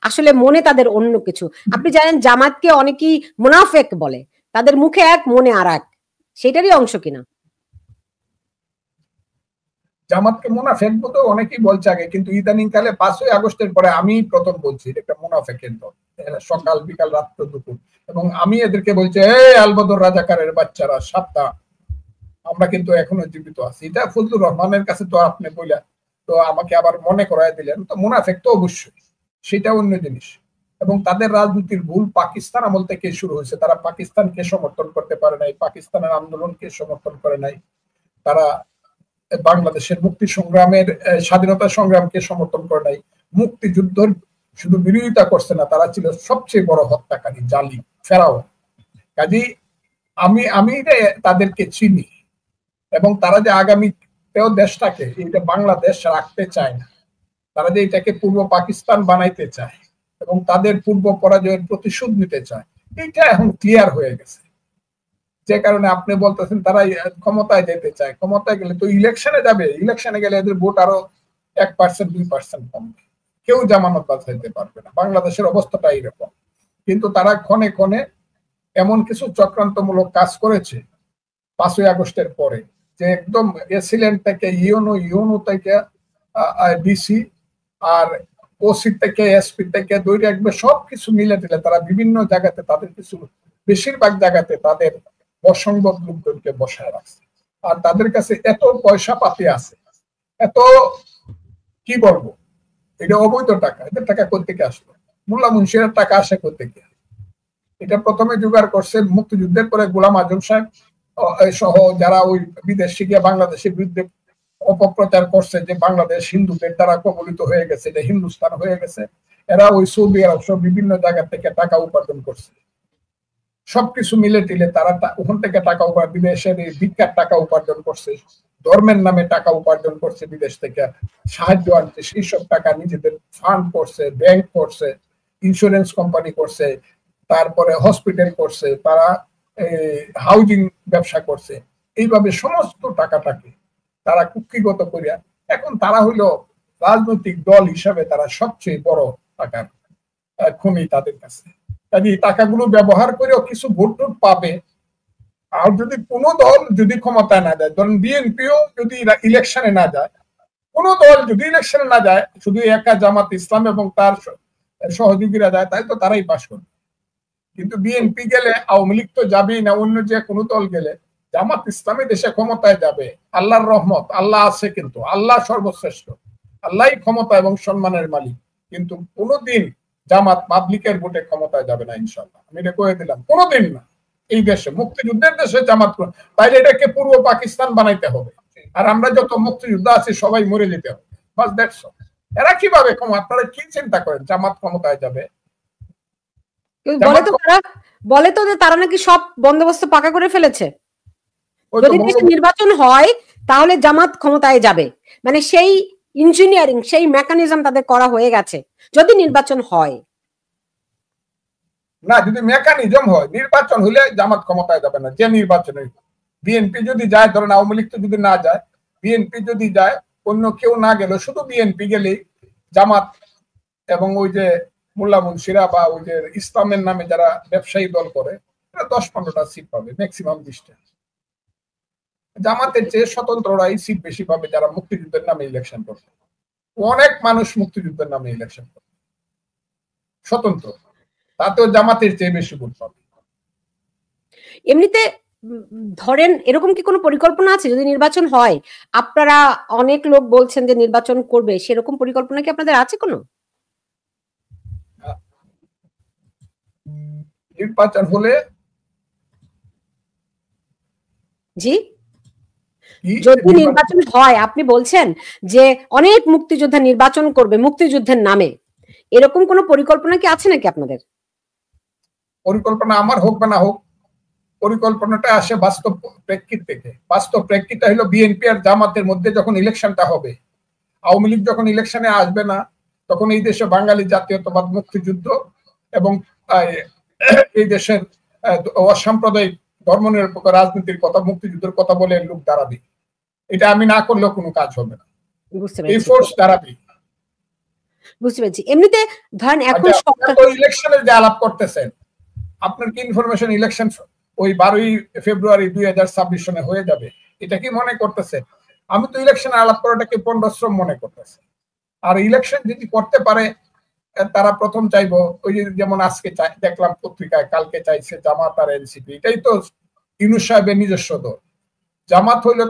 আসলে মনে তাদের অন্য কিছু। আপনি জানেন জামাতকে অনেকেই মুনাফেক বলে, তাদের মুখে এক মনে আর এক, সেটারই অংশ কিনা? জামাতকে মুনাফেক বলতে অনেকেই বলছে আগে, কিন্তু ইদানিং কালে 5ই আগস্টের পরে আমি প্রথম বলছি এটা মুনাফেকের দল, সকাল বিকাল রাত্র দুপুর, এবং আমি এদেরকে বলছি এই আলবদর রাজাকারের বাচ্চারা সাবধান, আমরা কিন্তু এখনো জীবিত আছি। এটা ফজলুর রহমানের কাছে তো আপনি বললেন, তো আমাকে আবার মনে করায় দিলেন, তো মুনাফেক তো অবশ্যই, সেটা অন্য জিনিস। এবং তাদের রাজনীতির ভুল পাকিস্তান আমল থেকে শুরু হয়েছে। তারা পাকিস্তানকে সমর্থন করতে পারে নাই, পাকিস্তানের আন্দোলনকে সমর্থন করে নাই, তারা বাংলাদেশের মুক্তি সংগ্রামের স্বাধীনতা সংগ্রামকে সমর্থন করে নাই, মুক্তিযুদ্ধের শুধু বিরোধিতা করছে না, তারা ছিল সবচেয়ে বড় হত্যাকারী, জালিম, ফেরাও। কাজেই আমি তাদেরকে চিনি, এবং তারা যে আগামী দেশটাকে এইটা বাংলাদেশ রাখতে চায় না, তারা যে এটাকে পূর্ব পাকিস্তান বানাইতে চায় এবং তাদের পূর্ব পরাজয়ের প্রতিশোধ নিতে চায়, এটা এখন ক্লিয়ার হয়ে গেছে। যে কারণে আপনি বলতেছেন তারা ক্ষমতায় যেতে চায়, ক্ষমতায় গেলে তো ইলেকশনে যাবে, ইলেকশনে গেলে এদের ভোট আরো 1% 2% কমবে, কেউ জামানত বাঁচাইতে পারবে না। বাংলাদেশের অবস্থাটা এইরকম। কিন্তু তারা ক্ষণে ক্ষণে এমন কিছু চক্রান্তমূলক কাজ করেছে 5ই আগস্টের পরে, যে একদম এসিলেন্ট থেকে ইউনো থেকে ডিসি আর ওসি থেকে এসপি থেকে দৌড়ে একবার সবকিছু মিলে দিলে তারা বিভিন্ন জায়গাতে তাদের কিছু, বেশিরভাগ জায়গাতে তাদের অসংবাদ লোকজনকে বসায় রাখছে। আর তাদের কাছে এত পয়সা পাতি আছে, এত কি বলবো, এটা অবৈধ টাকা, এদের টাকা কোত্থেকে আসলো? মোল্লা মুন্সিরের টাকা আসে কোত্থেকে? এটা প্রথমে জোগাড় করছে মুক্তিযুদ্ধের পরে গোলাম আজম সাহেব সহ যারা ওই বিদেশে গিয়ে বাংলাদেশের বিরুদ্ধে অপপ্রচার করছে যে বাংলাদেশ হিন্দুদের দ্বারা কবলিত হয়ে গেছে, এটা হিন্দুস্তান হয়ে গেছে। এরা ওই সৌদি আরব সব বিভিন্ন জায়গা থেকে টাকা উপার্জন করছে। সবকিছু মিলে টিলে তারা ওখান থেকে টাকা বিদেশের ভিক্ষার টাকা উপার্জন করছে, ধর্মের নামে টাকা উপার্জন করছে, বিদেশ থেকে সাহায্য আনছে, সেই সব টাকা নিজেদের ফান্ড করছে, ব্যাংক করছে, ইন্স্যুরেন্স কোম্পানি করছে, তারপরে হসপিটাল করছে, তারা হাউজিং ব্যবসা করছে। এইভাবে সমস্ত টাকাটাকে তারা কুক্ষিগত করিয়া এখন তারা হইল রাজনৈতিক দল হিসাবে তারা সবচেয়ে বড় টাকার খনি তাদের কাছে। কাজে টাকাগুলো ব্যবহার করেও কিছু ভোট টোট পাবে। আর যদি কোনো দল যদি ক্ষমতায় না যায়, ধরেন বিএনপিও যদি ইলেকশনে না যায়, কোন দল যদি ইলেকশনে না যায়, শুধু একা জামাত ইসলাম এবং তার সহযোগীরা যায়, তাই তো তারাই পাশ করবে। কিন্তু বিএনপি গেলে আওয়ামী লীগ তো যাবেই না, অন্য যে কোনো দল গেলে জামাত ইসলামী দেশে ক্ষমতায় যাবে। আল্লাহর রহমত, আল্লাহ আছে, কিন্তু আল্লাহ সর্বশ্রেষ্ঠ, আল্লাহই ক্ষমতা এবং সম্মানের মালিক। কিন্তু কোনোদিন জামাত পাবলিকের ভোটে ক্ষমতায় যাবে না, ইনশাল্লাহ, আমি এটা কয়ে দিলাম, কোনোদিন না। এই দেশে, মুক্তিযুদ্ধের দেশে জামাত, তাইলে এটাকে পূর্ব পাকিস্তান বানাইতে হবে, আর আমরা যত মুক্তিযোদ্ধা আছি সবাই মরে যেতে হবে, বাস দ্যাটস অল। এরা কিভাবে আপনারা কি চিন্তা করেন জামাত ক্ষমতায় যাবে? বলে তো যে তারা নাকি সব বন্দোবস্ত পাকা করে ফেলেছে, যদি নির্বাচন হয় তাহলে জামাত ক্ষমতায় যাবে, মানে সেই ইঞ্জিনিয়ারিং, সেই মেকানিজম তাদের করা হয়ে গেছে যদি নির্বাচন হয়। না, যদি মেকানিজম হয়, নির্বাচন হলে জামাত ক্ষমতায় যাবে না। যে নির্বাচনে বিএনপি যদি যায়, ধরেন আওয়ামী লীগ তো যদি না যায়, বিএনপি যদি যায়, অন্য কেউ না গেল, শুধু বিএনপি গেলেই জামাত এবং ওই যে মোল্লা মুন্সিরা বা ওই যে ইসলামের নামে যারা ব্যবসায়ী দল করে, 10-15টা সিট পাবে, ম্যাক্সিমাম 20টা। জামাতের চেয়ে স্বতন্ত্ররাই সিট বেশি পাবে, যারা মুক্তিযুদ্ধের নামে ইলেকশন করবে। অনেক মানুষ মুক্তিযুদ্ধের নামে ইলেকশন করবে স্বতন্ত্র, তাতেও জামাতের চেয়ে বেশি ভোট পাবে। এমনিতে ধরেন এরকম কি কোনো পরিকল্পনা আছে যদি নির্বাচন হয়? আপনারা অনেক লোক বলছেন যে নির্বাচন করবে, সেরকম পরিকল্পনা কি আপনাদের আছে কোনো? নির্বাচন হলে জি, যদি নির্বাচন হয়, আপনি বলছেন যে অনেক মুক্তিযোদ্ধা নির্বাচন করবে মুক্তিযুদ্ধের নামে, এরকম কোনো পরিকল্পনা কি আছে নাকি আপনাদের? পরিকল্পনা আমার হোক বা না হোক, পরিকল্পনাটা আসে বাস্তব প্রেক্ষিত থেকে। বাস্তব প্রেক্ষিতটা হলো বিএনপি আর জামাতের মধ্যে যখন ইলেকশনটা হবে, আওয়ামী লীগ যখন ইলেকশনে আসবে না, তখন এই দেশে বাঙালি জাতীয়তাবাদ, মুক্তিযুদ্ধ এবং এই দেশের অসাম্প্রদায়িক ধর্মনিরপেক্ষ রাজনীতির কথা, মুক্তিযুদ্ধের কথা বলে লোক দাঁড়াবে। এটা আমি না করলেও কোনো কাজ হবে না, এই ফোর্স দাঁড়াবে। বুঝতে পেরেছি। এমনিতে ধরেন এখন সরকার ইলেকশনে যে আলাপ করতেছেন, আপনার কি ইনফরমেশন ইলেকশন ওই 12ই ফেব্রুয়ারি 2026 সনে হয়ে যাবে, এটা কি মনে করতেছেন? আমি তো ইলেকশনে আলাপ করাটাকে পণ্ডশ্রম মনে করতেছি। আর ইলেকশন যদি করতে পারে, তারা প্রথম চাইবো ওই যেমন আজকে দেখলাম পত্রিকায়, কালকে চাইছে জামাত আর এনসিপি। এটাই তো ইউনূস সাহেবের নিজস্ব দল। জামাত হইলো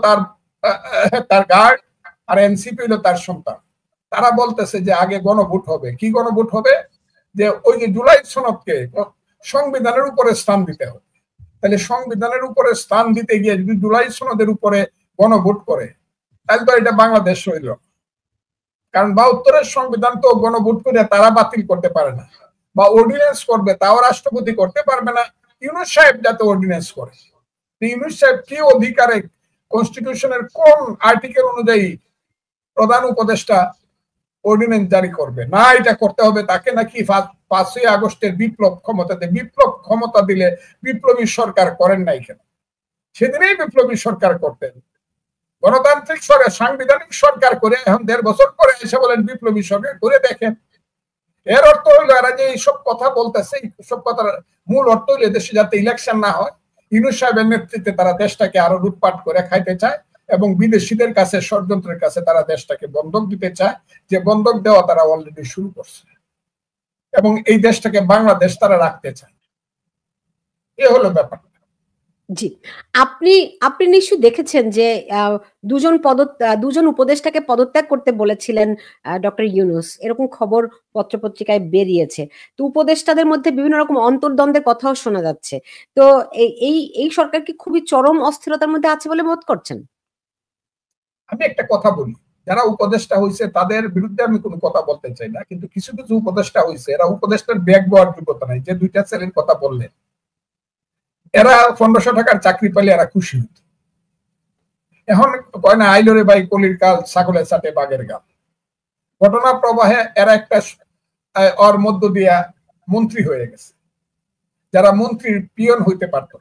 তার গার্ড, আর এনসিপি হইলো তার সন্তান। তারা বলতেছে যে আগে গণভোট হবে। কি গণভোট হবে? যে ওই যে জুলাই সনদকে সংবিধানের উপরে স্থান দিতে হবে। তাহলে সংবিধানের উপরে স্থান দিতে গিয়ে যদি জুলাই সনদের উপরে গণভোট করে, তাহলে তো এটা বাংলাদেশ হইল। কারণ 72-এর সংবিধান তো গণভোট করে তারা বাতিল করতে পারে না, বা অর্ডিন্যান্স করবে তাও রাষ্ট্রপতি করতে পারবে না। ইউনূস সাহেব যাতে অর্ডিন্যান্স করে, ইউনূস সাহেব কি অধিকারে, কনস্টিটিউশনের কোন আর্টিকেল অনুযায়ী প্রধান উপদেষ্টা অর্ডিন্যান্স জারি করবে? না, এটা করতে হবে তাকে নাকি 5ই আগস্টের বিপ্লব ক্ষমতাতে, বিপ্লব ক্ষমতা দিলে বিপ্লবী সরকার করেন নাই কেন? সেদিনেই বিপ্লবী সরকার করতেন। গণতান্ত্রিক সরকার, সাংবিধানিক সরকার করে এখন 1.5 বছর পরে এসে বলেন বিপ্লবী সরকার করে দেখেন। এর অর্থ হইলো এরা যে এইসব কথা বলতেছে, এইসব কথার মূল অর্থ হইলো দেশে যাতে ইলেকশন না হয়, ইউনূস সাহেবের নেতৃত্বে তারা দেশটাকে আরো লুটপাট করে খাইতে চায়, এবং বিদেশিদের কাছে, ষড়যন্ত্রের কাছে তারা দেশটাকে বন্ধক দিতে চায়, যে বন্ধক দেওয়া তারা অলরেডি শুরু করছে, এবং এই দেশটাকে বাংলাদেশ তারা রাখতে চায়। এ হলো ব্যাপার। জি, আপনি নিশ্চয়ই দেখেছেন যে দুজন উপদেষ্টাকে পদত্যাগ করতে বলেছিলেন ডক্টর ইউনূস, এরকম খবর পত্রপত্রিকায় বেরিয়েছে। তো উপদেষ্টাদের মধ্যে বিভিন্ন রকম অন্তর্দ্বন্দ্বের কথাও শোনা যাচ্ছে। তো এই সরকার কি খুবই চরম অস্থিরতার মধ্যে আছে বলে বোধ করছেন? আমি একটা কথা বলি, যারা উপদেষ্টা হয়েছে তাদের বিরুদ্ধে আমি কোনো কথা বলতে চাই না, কিন্তু কিছু কিছু উপদেষ্টা হয়েছে, এরা উপদেষ্টার ব্যাগ বওয়ার যোগ্যতা নাই। যে 2টা ছেলের কথা বললেন, এরা 1500 টাকার চাকরি পেলে এরা খুশি হইত। এখন কয় না, আইলরে ভাই কলির কাল, ছাগলের সাথে বাঘের গাল। ঘটনা প্রবাহে এরা একটা ওর মধ্য দিয়া মন্ত্রী হয়ে গেছে, যারা মন্ত্রীর পিয়ন হইতে পারত।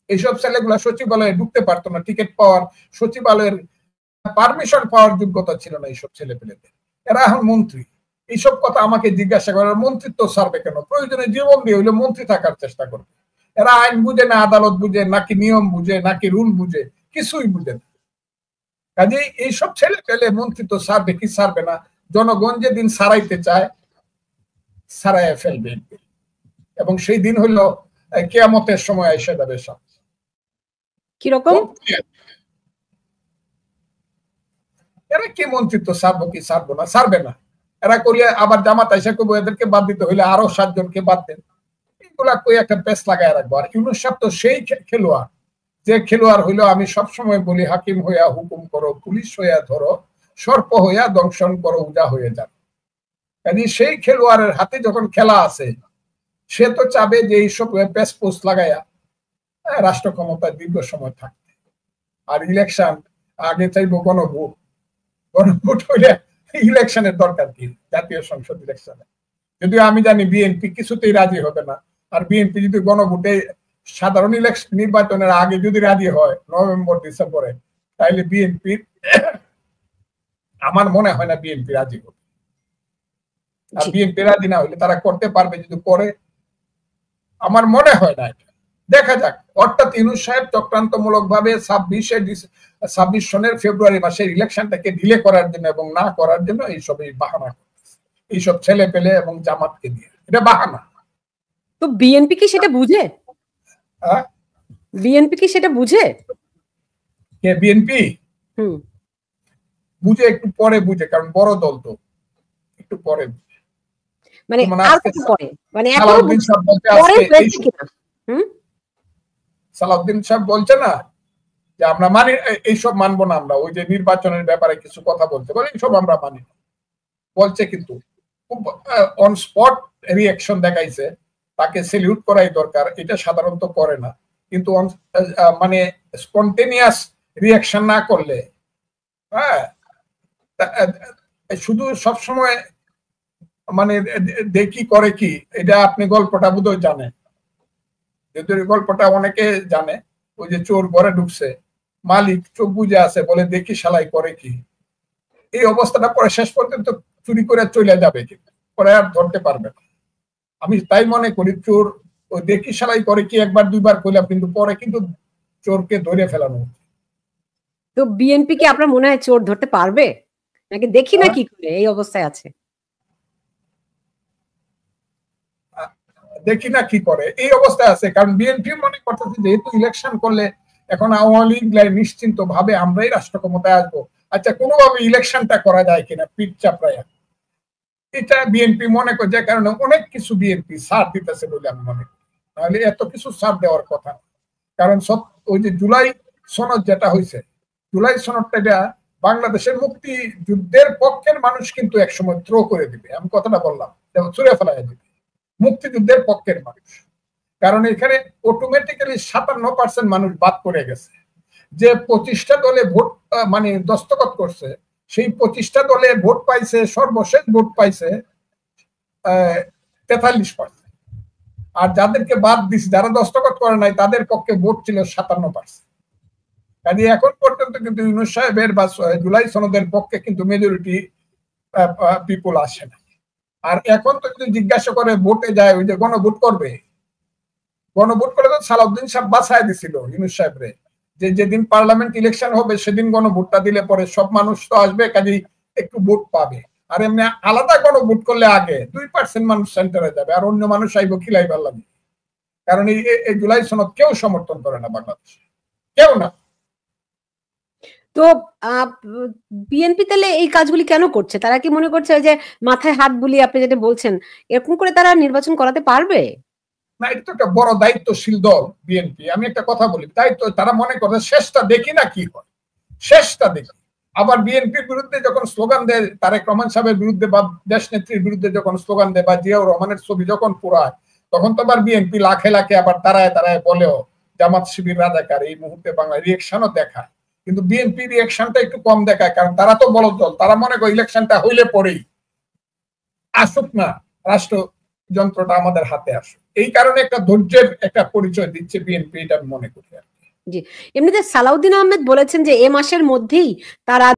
এইসব ছেলেগুলা সচিবালয়ে ঢুকতে পারতো না, টিকিট পাওয়ার, সচিবালয়ের পারমিশন পাওয়ার যোগ্যতা ছিল না এইসব ছেলে পেলেদের। এরা এখন মন্ত্রী। এইসব কথা আমাকে জিজ্ঞাসা করার, মন্ত্রিত্ব ছাড়বে কেন? প্রয়োজনে জীবন দিয়ে হইলে মন্ত্রী থাকার চেষ্টা করবে। এরা আইন বুঝে না, আদালত বুঝে নাকি, নিয়ম বুঝে নাকি, রুল বুঝে, কিছুই বুঝে না। কাজেই এইসব ছেলে পেলে মন্ত্রিত্ব ছাড়বে কি ছাড়বে না, জনগণ যেদিন সারাইতে চায় সারাইয়া ফেলবে, এবং সেই দিন হলো কিয়ামতের সময় এসে যাবে। সব কিরকম? এরা কি মন্ত্রিত্ব ছাড়বো কি ছাড়বো না, ছাড়বে না। এরা করলে আবার জামাত আইসা করবো এদেরকে বাদ দিতে হইলে আরো 7 জনকে বাদ দেন। এইগুলা কই একটা পেস লাগায় রাখবো। আর ইউনূস সাহেব তো সেই খেলোয়াড়, যে খেলোয়াড় হইলো, আমি সবসময় বলি, হাকিম হইয়া হুকুম করো, পুলিশ হইয়া ধরো, সর্প হইয়া দংশন করো, উজা হয়ে যান। কাজে সেই খেলোয়াড়ের হাতে যখন খেলা আছে, সে তো চাবে যে এইসব পেস পোস্ট লাগাইয়া রাষ্ট্র ক্ষমতায় দীর্ঘ সময় থাকতে। আর ইলেকশন আগে চাইবো গণভোট। গণভোট হইলে ইলেকশনের দরকার কি? জাতীয় সংসদ ইলেকশনে যদিও আমি জানি বিএনপি কিছুতেই রাজি হবে না। আর বিএনপি যদি গণভোটে সাধারণ ইলেকশন নির্বাচনের আগে যদি রাজি হয় নভেম্বর ডিসেম্বরে, তাহলে বিএনপি, আমার মনে হয় না বিএনপি রাজি হবে। আর বিএনপি রাজি না হইলে তারা করতে পারবে, যদি করে আমার মনে হয় না। এটা দেখা যাক। অর্থাৎ ইউনূস সাহেব চক্রান্তমূলক ভাবে 26 সনের ফেব্রুয়ারি মাসের ইলেকশনটাকে ঢিলে করার জন্য এবং না করার জন্য এইসব বাহানা করতেছে, এইসব ছেলে পেলে এবং জামাতকে দিয়ে। এটা বাহানা। তো বিএনপি কি সেটা বুঝে? বিএনপি কি সেটা বুঝে? কে বিএনপি? বুঝে, একটু পরে বুঝে, কারণ বড় দল তো, একটু পরে বুঝে। মানে সালাউদ্দিন সাহেব বলছে না যে আমরা মানি, এইসব মানবো না আমরা, ওই যে নির্বাচনের ব্যাপারে কিছু কথা বলতে পারে, এইসব আমরা মানি বলছে, কিন্তু খুব অন স্পট রিঅ্যাকশন দেখাইছে। তাকে সেলিউট করাই দরকার, এটা সাধারণত করে না। কিন্তু মানে স্পন্টেনিয়াস রিঅ্যাকশন না করলে, হ্যাঁ, শুধু সবসময় মানে দেখি করে কি, এটা আপনি গল্পটা বোধহয় জানেন, যদি গল্পটা অনেকে জানে। ওই যে চোর ঘরে ঢুকছে, মালিক চোখ বুঝে আছে, বলে দেখি শালাই করে কি। এই অবস্থাটা পরে শেষ পর্যন্ত চুরি করে চলে যাবে, কিন্তু পরে আর ধরতে পারবে না। আমি তাই মনে করি চোর ওই দেখি সালাই করে কি একবার দুইবার কইলাম, কিন্তু পরে কিন্তু চোরকে ধরে ফেলানো। তো বিএনপি কি আপনার মনে হয় চোর ধরতে পারবে, নাকি দেখি না কি করে এই অবস্থায় আছে? দেখি না কি করে এই অবস্থায় আছে, কারণ বিএনপি মনে করতেছে যেহেতু ইলেকশন করলে এখন আওয়ামী লীগ নিশ্চিন্ত ভাবে আমরাই রাষ্ট্র ক্ষমতায় আসবো, আচ্ছা কোনোভাবে ইলেকশনটা করা যায় কিনা পিঠ চাপড়াইয়া, এটা বিএনপি মনে করে, যে কারণে অনেক কিছু বিএনপি ছাড় দিতেছে বলে আমি মনে করি। তাহলে এত কিছু ছাড় দেওয়ার কথা, কারণ সব ওই যে জুলাই সনদ যেটা হয়েছে, জুলাই সনদটা বাংলাদেশের মুক্তিযুদ্ধের পক্ষের মানুষ কিন্তু একসময় থ্রো করে দিবে, আমি কথাটা বললাম, ছুড়ে ফেলাই দিবে মুক্তিযুদ্ধের পক্ষের মানুষ, কারণ এখানে অটোমেটিক্যালি 57% মানুষ বাদ পড়ে গেছে। যে 25টা দলে ভোট মানে দস্তখত করছে, সেই 25টা দলে ভোট পাইছে, সর্বশেষ ভোট পাইছে 43%, আর যাদেরকে বাদ দিচ্ছে, যারা দস্তখত করে নাই, তাদের পক্ষে ভোট ছিল 57%। কাজে এখন পর্যন্ত কিন্তু ইউনূস সাহেবের বা জুলাই সনদের পক্ষে কিন্তু মেজরিটি পিপল আসে না। আর এখন তো যদি জিজ্ঞাসা করে ভোটে যায়, ওই যে গণভোট করবে, গণভোট করে তো সালাউদ্দিন সাহেব বাছাই দিছিল ইউনূস সাহেবরে, যে যেদিন পার্লামেন্ট ইলেকশন হবে সেদিন গণভোটটা দিলে পরে সব মানুষ তো আসবে, কাজেই একটু ভোট পাবে। আর এমনি আলাদা গণভোট করলে আগে 2% মানুষ সেন্টারে যাবে, আর অন্য মানুষ আইব খিলাইবার লাগে, কারণ এই জুলাই সনদ কেউ সমর্থন করে না বাংলাদেশে, কেউ না। তো বিএনপি তাহলে এই কাজগুলি কেন করছে? তারা কি মনে করছে যে মাথায় হাত বুলিয়ে আপনি যেটা বলছেন এরকম করে তারা নির্বাচন করাতে পারবে? না, এটা তো একটা বড় দায়িত্বশীল দল বিএনপি। আমি একটা কথা বলি, দায়িত্ব তারা মনে করে শেষটা দেখি না কি হয়, শেষটা দেখি। আবার বিএনপির বিরুদ্ধে যখন স্লোগান দেয়, তারেক রহমান সাহেবের বিরুদ্ধে বা দেশ নেত্রীর বিরুদ্ধে যখন স্লোগান দেয়, বা জিয়াউর রহমানের ছবি যখন পোড়ায়, তখন তো আবার বিএনপি লাখে লাখে আবার দাঁড়ায় দাঁড়ায় বলেও জামাত শিবির রাজাকার, এই মুহূর্তে বাংলা রিয়েকশনও দেখায়। কিন্তু বিএনপি রিয়েকশনটা একটু কম দেখায়, কারণ তারা তো বলদ দল, তারা মনে করে ইলেকশনটা হইলে পরেই আসুক না, রাষ্ট্র যন্ত্রটা আমাদের হাতে আসুক। এই কারণে একটা ধৈর্যের একটা পরিচয় দিচ্ছে বিএনপি, এটা মনে করি। জি, এমনিতে সালাউদ্দিন আহমেদ বলেছেন যে এ মাসের মধ্যেই তারা